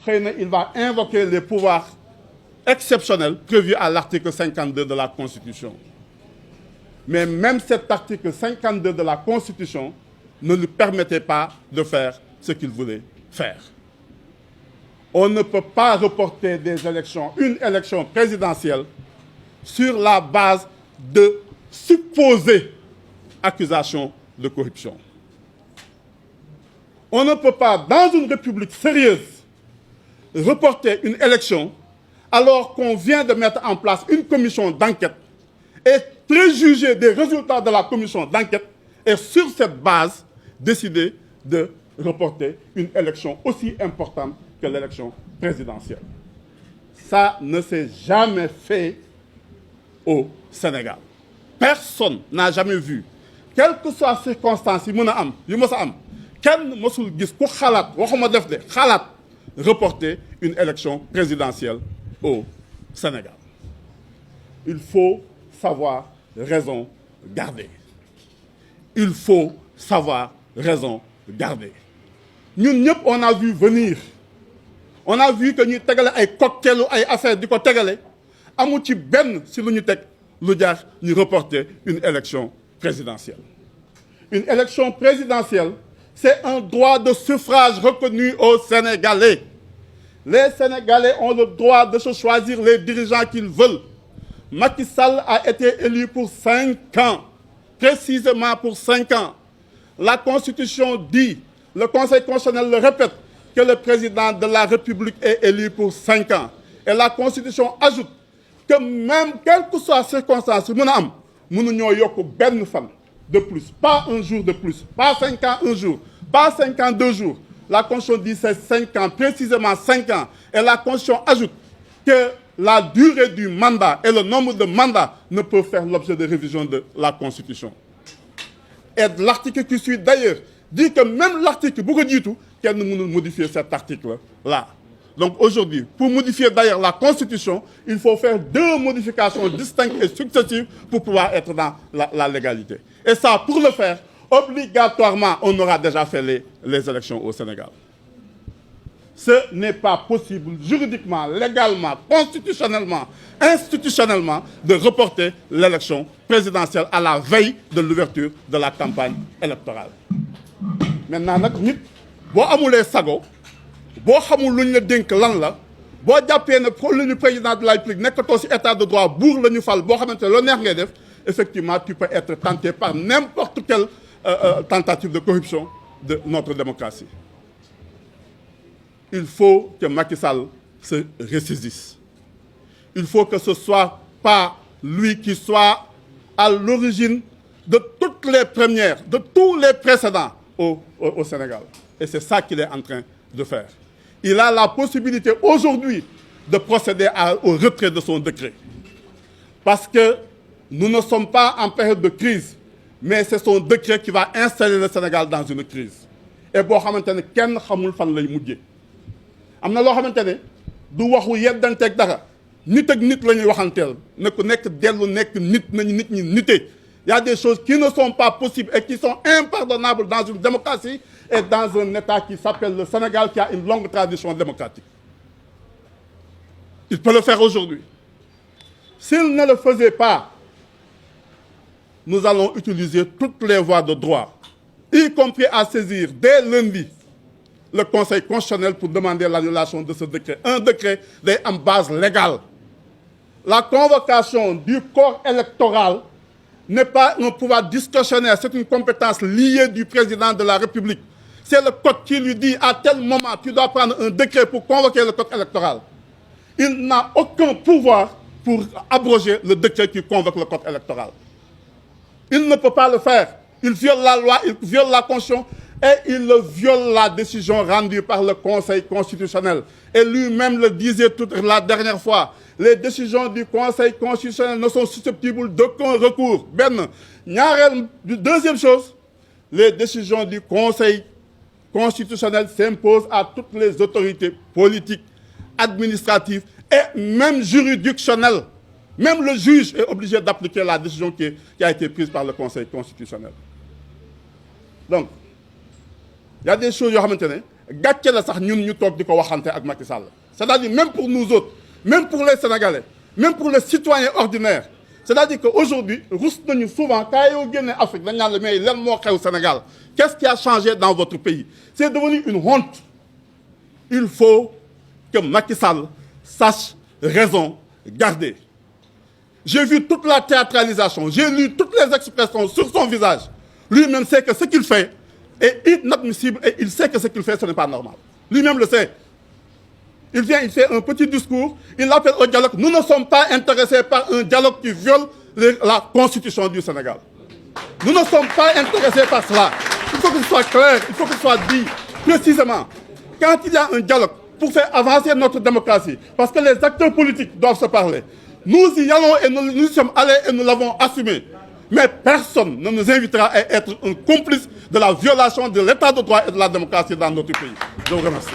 il va invoquer les pouvoirs exceptionnels prévus à l'article 52 de la Constitution. Mais même cet article 52 de la Constitution ne lui permettait pas de faire ce qu'il voulait faire. On ne peut pas reporter des élections, une élection présidentielle, sur la base de supposées accusations de corruption. On ne peut pas, dans une république sérieuse, reporter une élection alors qu'on vient de mettre en place une commission d'enquête et préjuger des résultats de la commission d'enquête et sur cette base décider de reporter une élection aussi importante que l'élection présidentielle. Ça ne s'est jamais fait au Sénégal. Personne n'a jamais vu, quelles que soient les circonstances, kenn mësul gis ku xalaat waxuma def de xalaat reporter une élection présidentielle au Sénégal. Il faut savoir raison garder. Il faut savoir raison garder. Ñun ñëpp on a vu venir. On a vu que ñu tegale ay cocktail ay affaire di ko tegale amu ci benn si lu ñu teg lu jaar ñu reporter une élection présidentielle. Une élection présidentielle, c'est un droit de suffrage reconnu aux Sénégalais. Les Sénégalais ont le droit de se choisir les dirigeants qu'ils veulent. Macky Sall a été élu pour 5 ans, précisément pour 5 ans. La Constitution dit, le Conseil constitutionnel le répète, que le président de la République est élu pour 5 ans. Et la Constitution ajoute que même quelles que soient les circonstances, nous n'avons ben femme de plus, pas un jour de plus, pas 5 ans un jour, pas 5 ans 2 jours. La Constitution dit c'est 5 ans, précisément 5 ans. Et la Constitution ajoute que la durée du mandat et le nombre de mandats ne peuvent faire l'objet de révision de la Constitution. Et l'article qui suit d'ailleurs dit que même l'article, beaucoup dit tout, qu'elle ne peut modifier cet article-là. Donc aujourd'hui, pour modifier d'ailleurs la Constitution, il faut faire 2 modifications distinctes et successives pour pouvoir être dans la légalité. Et ça, pour le faire, obligatoirement, on aura déjà fait les élections au Sénégal. Ce n'est pas possible juridiquement, légalement, constitutionnellement, institutionnellement de reporter l'élection présidentielle à la veille de l'ouverture de la campagne électorale. Maintenant, nit bo amulé sago, bo xamul luñ la denk lan la, bo jappé ne le président de la République nekkato ci état de droit bour lañu fal bo xamanté lo neex ngay def, effectivement tu peux être tenté par n'importe quelle tentative de corruption de notre démocratie. Il faut que Macky Sall se ressaisisse. Il faut que ce soit pas lui qui soit à l'origine de toutes les premières, de tous les précédents au Sénégal. Et c'est ça qu'il est en train de faire. Il a la possibilité aujourd'hui de procéder au retrait de son décret. Parce que nous ne sommes pas en période de crise, mais c'est son décret qui va installer le Sénégal dans une crise. Et bon, kenn xamul fan lay mujjé. Amna lo xamantene du waxu yeddantek dara nit ak nit lañuy waxantel ne ku nek delu nek nit nañu nit ñi nité. Il y a des choses qui ne sont pas possibles et qui sont impardonnables dans une démocratie et dans un État qui s'appelle le Sénégal, qui a une longue tradition démocratique. Il peut le faire aujourd'hui. S'il ne le faisait pas, nous allons utiliser toutes les voies de droit, y compris à saisir dès lundi le Conseil constitutionnel pour demander l'annulation de ce décret. Un décret en base légale. La convocation du corps électoral n'est pas un pouvoir discrétionnaire, c'est une compétence liée du président de la République. C'est le code qui lui dit à tel moment tu dois prendre un décret pour convoquer le code électoral. Il n'a aucun pouvoir pour abroger le décret qui convoque le code électoral. Il ne peut pas le faire. Il viole la loi, il viole la Constitution et il viole la décision rendue par le Conseil constitutionnel. Et lui-même le disait toute la dernière fois. Les décisions du Conseil constitutionnel ne sont susceptibles d'aucun recours. Deuxième chose, les décisions du Conseil constitutionnel s'imposent à toutes les autorités politiques, administratives et même juridictionnelles. Même le juge est obligé d'appliquer la décision qui a été prise par le Conseil constitutionnel. Donc, il y a des choses, gàcce la sax ñun ñu toog di ko waxante ak Macky Sall. C'est-à-dire même pour nous autres, même pour les Sénégalais, même pour les citoyens ordinaires. C'est-à-dire qu'aujourd'hui, rus nañu souvent quand yoo génne Afrique dañ naan la mais lan moo xew Sénégal qu'est-ce qui a changé dans votre pays? C'est devenu une honte. Il faut que Macky Sall sache raison garder. J'ai vu toute la théâtralisation, j'ai lu toutes les expressions sur son visage. Lui-même sait que ce qu'il fait est inadmissible et il sait que ce qu'il fait, ce n'est pas normal. Lui-même le sait. Il vient, il fait un petit discours, il appelle au dialogue. Nous ne sommes pas intéressés par un dialogue qui viole la constitution du Sénégal. Nous ne sommes pas intéressés par cela. Il faut que ce soit clair, il faut que ce soit dit précisément. Quand il y a un dialogue pour faire avancer notre démocratie, parce que les acteurs politiques doivent se parler, nous y allons et nous y sommes allés et nous l'avons assumé. Mais personne ne nous invitera à être un complice de la violation de l'état de droit et de la démocratie dans notre pays. Je vous remercie.